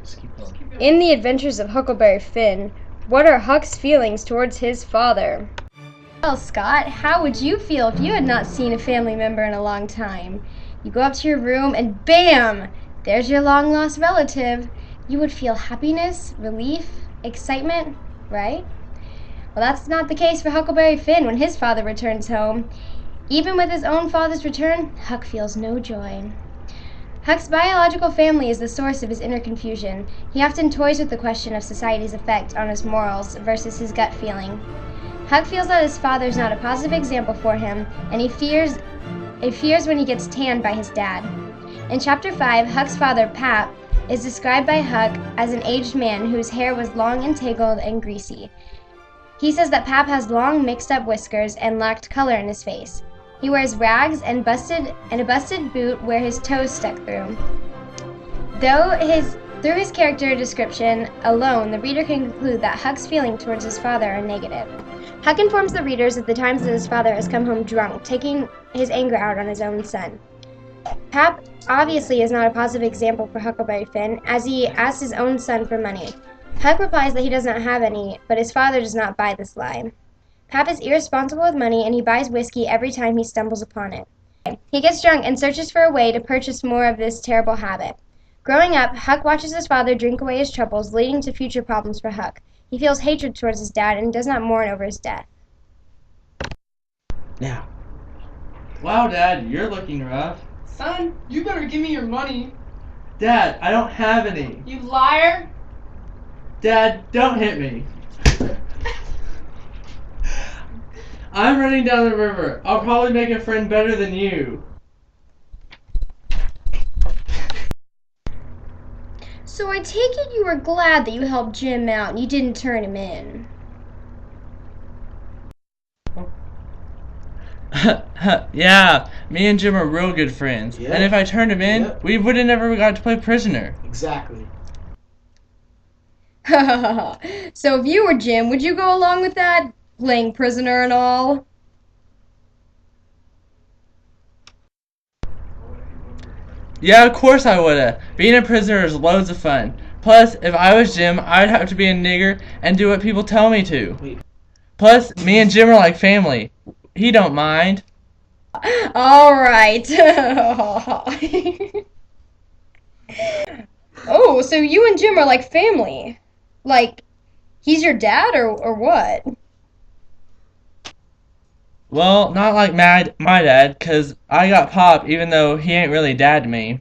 Just keep going. In the Adventures of Huckleberry Finn, what are Huck's feelings towards his father? Well, Scott, how would you feel if you had not seen a family member in a long time? You go up to your room and bam! There's your long-lost relative. You would feel happiness, relief, excitement, right? Well, that's not the case for Huckleberry Finn when his father returns home. Even with his own father's return, Huck feels no joy. Huck's biological family is the source of his inner confusion. He often toys with the question of society's effect on his morals versus his gut feeling. Huck feels that his father is not a positive example for him, and he fears when he gets tanned by his dad. In Chapter 5, Huck's father, Pap, is described by Huck as an aged man whose hair was long and tangled and greasy. He says that Pap has long, mixed-up whiskers and lacked color in his face. He wears rags and a busted boot where his toes stuck through. Through his character description alone, the reader can conclude that Huck's feelings towards his father are negative. Huck informs the readers of the times that his father has come home drunk, taking his anger out on his own son. Pap obviously is not a positive example for Huckleberry Finn, as he asks his own son for money. Huck replies that he does not have any, but his father does not buy this lie. Pap is irresponsible with money, and he buys whiskey every time he stumbles upon it. He gets drunk and searches for a way to purchase more of this terrible habit. Growing up, Huck watches his father drink away his troubles, leading to future problems for Huck. He feels hatred towards his dad and does not mourn over his death. Now. Wow, Dad, you're looking rough. Son, you better give me your money. Dad, I don't have any. You liar. Dad, don't hit me. I'm running down the river. I'll probably make a friend better than you. So I take it you were glad that you helped Jim out and you didn't turn him in. Yeah, me and Jim are real good friends. Yep. And if I turned him in, Yep. we would have never got to play prisoner. Exactly. So if you were Jim, would you go along with that? Playing prisoner and all? Yeah, of course I woulda. Being a prisoner is loads of fun. Plus, if I was Jim, I'd have to be a nigger and do what people tell me to. Wait. Plus, me and Jim are like family. He don't mind. Alright. Oh, so you and Jim are like family. Like, he's your dad or what? Well, not like my dad, 'cause I got Pop even though he ain't really dad to me.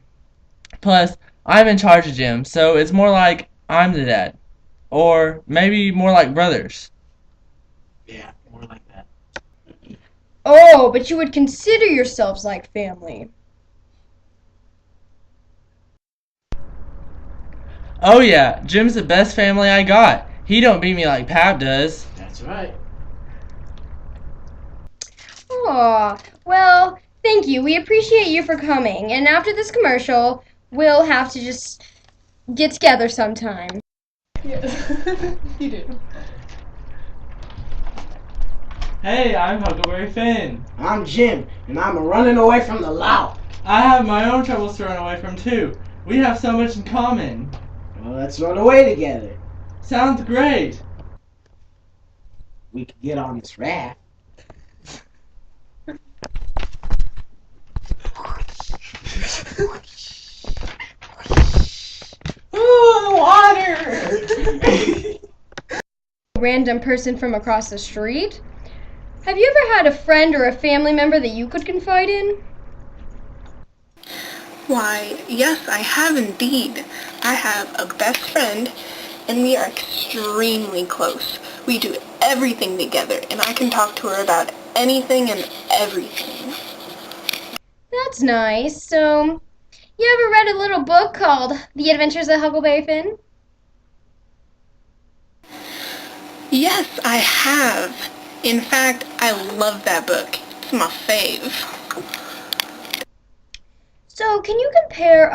Plus, I'm in charge of Jim, so it's more like I'm the dad. Or maybe more like brothers. Yeah, more like that. Oh, but you would consider yourselves like family. Oh yeah, Jim's the best family I got. He don't beat me like Pap does. That's right. Aw, well, thank you. We appreciate you for coming. And after this commercial, we'll have to just get together sometime. Yeah. You do. Hey, I'm Huckleberry Finn. I'm Jim, and I'm running away from the law. I have my own troubles to run away from too. We have so much in common. Well, let's run away together. Sounds great. We could get on this raft. Oh, the water! Random person from across the street? Have you ever had a friend or a family member that you could confide in? Why, yes, I have indeed. I have a best friend, and we are extremely close. We do everything together, and I can talk to her about anything and everything. That's nice. So, you ever read a little book called The Adventures of Huckleberry Finn? Yes, I have. In fact, I love that book. It's my fave. So, can you compare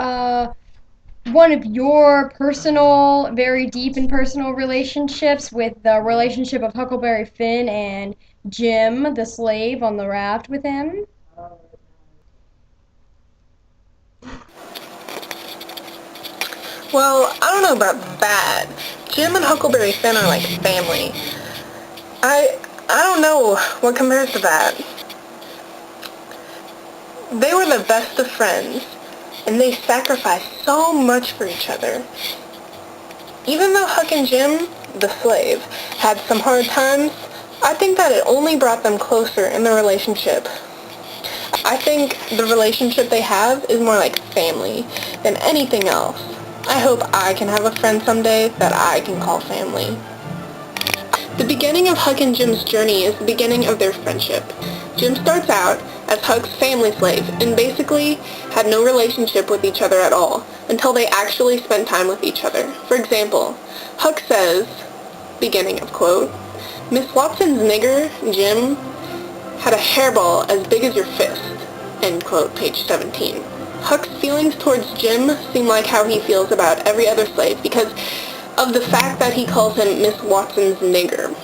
one of your personal, very deep and personal relationships with the relationship of Huckleberry Finn and Jim, the slave, on the raft with him? Well, I don't know about that. Jim and Huckleberry Finn are like family. I don't know what compares to that. They were the best of friends, and they sacrificed so much for each other. Even though Huck and Jim, the slave, had some hard times, I think that it only brought them closer in their relationship. I think the relationship they have is more like family than anything else. I hope I can have a friend someday that I can call family. The beginning of Huck and Jim's journey is the beginning of their friendship. Jim starts out as Huck's family slave and basically had no relationship with each other at all until they actually spent time with each other. For example, Huck says, beginning of quote, "Miss Watson's nigger, Jim, had a hairball as big as your fist," end quote, page 17. Huck's feelings towards Jim seem like how he feels about every other slave because of the fact that he calls him Miss Watson's nigger.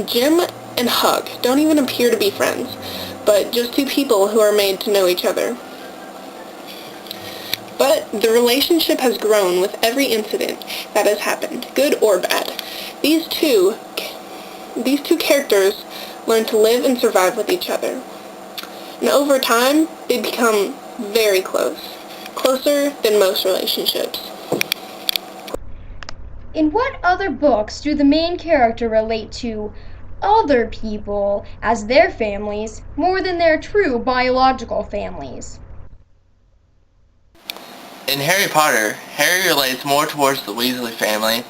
Jim and Huck don't even appear to be friends, but just two people who are made to know each other. But the relationship has grown with every incident that has happened, good or bad. These two characters learn to live and survive with each other. And over time, they become very close, closer than most relationships. In what other books do the main character relate to other people as their families more than their true biological families? In Harry Potter, Harry relates more towards the Weasley family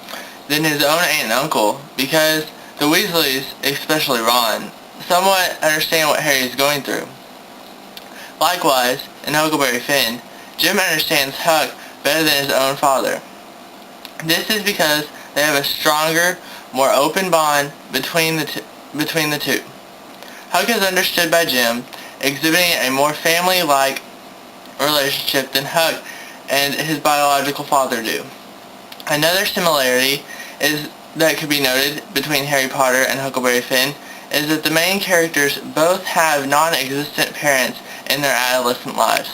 than his own aunt and uncle because the Weasleys, especially Ron, somewhat understand what Harry is going through. Likewise, in Huckleberry Finn, Jim understands Huck better than his own father. This is because they have a stronger, more open bond between the two. Huck is understood by Jim, exhibiting a more family-like relationship than Huck and his biological father do. Another similarity that could be noted between Harry Potter and Huckleberry Finn is that the main characters both have non-existent parents in their adolescent lives.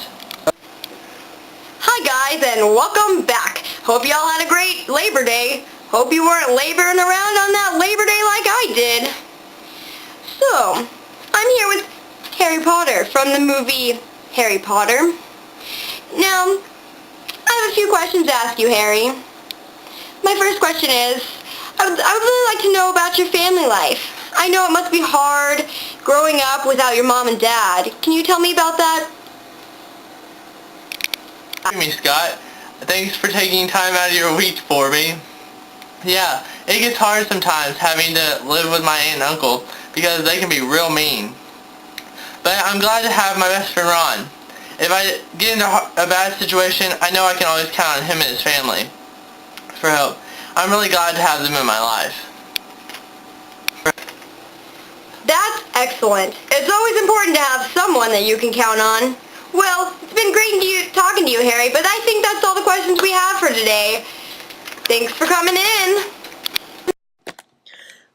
Hi guys, and welcome back. Hope y'all had a great Labor Day. Hope you weren't laboring around on that Labor Day like I did. So, I'm here with Harry Potter from the movie Harry Potter. Now, I have a few questions to ask you, Harry. My first question is, I would really like to know about your family life. I know it must be hard growing up without your mom and dad. Can you tell me about that? Me, Scott. Thanks for taking time out of your week for me. Yeah, it gets hard sometimes having to live with my aunt and uncle because they can be real mean. But I'm glad to have my best friend Ron. If I get into a bad situation, I know I can always count on him and his family for help. I'm really glad to have them in my life. That's excellent. It's always important to have someone that you can count on. Well, it's been great talking to you, Harry, but I think that's all the questions we have for today. Thanks for coming in.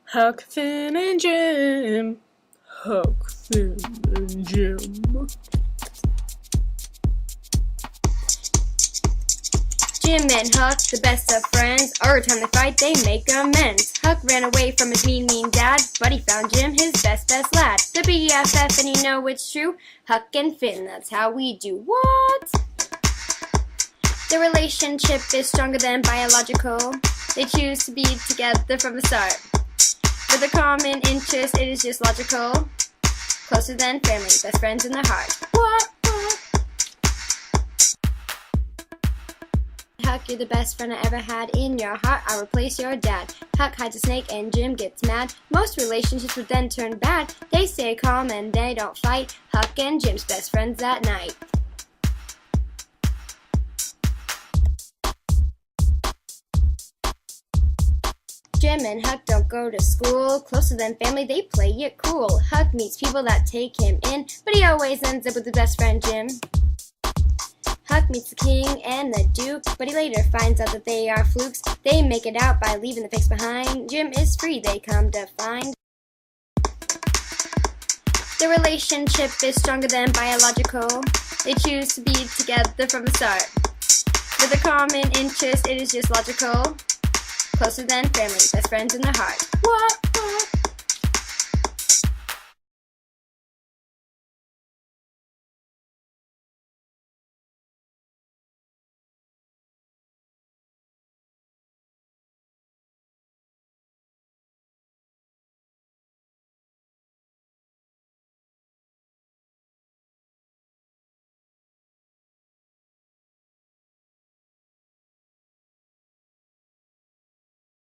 Huck, Finn, and Jim. Huck, Finn, and Jim. Jim and Huck, the best of friends. Every time they fight, they make amends. Huck ran away from his mean dad, but he found Jim, his best lad. The BFF, and you know it's true. Huck and Finn, that's how we do. What? The relationship is stronger than biological. They choose to be together from the start. With a common interest, it is just logical. Closer than family, best friends in the heart. What? Huck, you're the best friend I ever had. In your heart, I'll replace your dad. Huck hides a snake and Jim gets mad. Most relationships would then turn bad. They stay calm and they don't fight. Huck and Jim's best friends that night. Jim and Huck don't go to school. Closer than family, they play it cool. Huck meets people that take him in, but he always ends up with his best friend Jim. Huck meets the king and the duke, but he later finds out that they are flukes. They make it out by leaving the fakes behind. Jim is free, they come to find. The relationship is stronger than biological. They choose to be together from the start. With a common interest, it is just logical. Closer than family, best friends in the heart. What?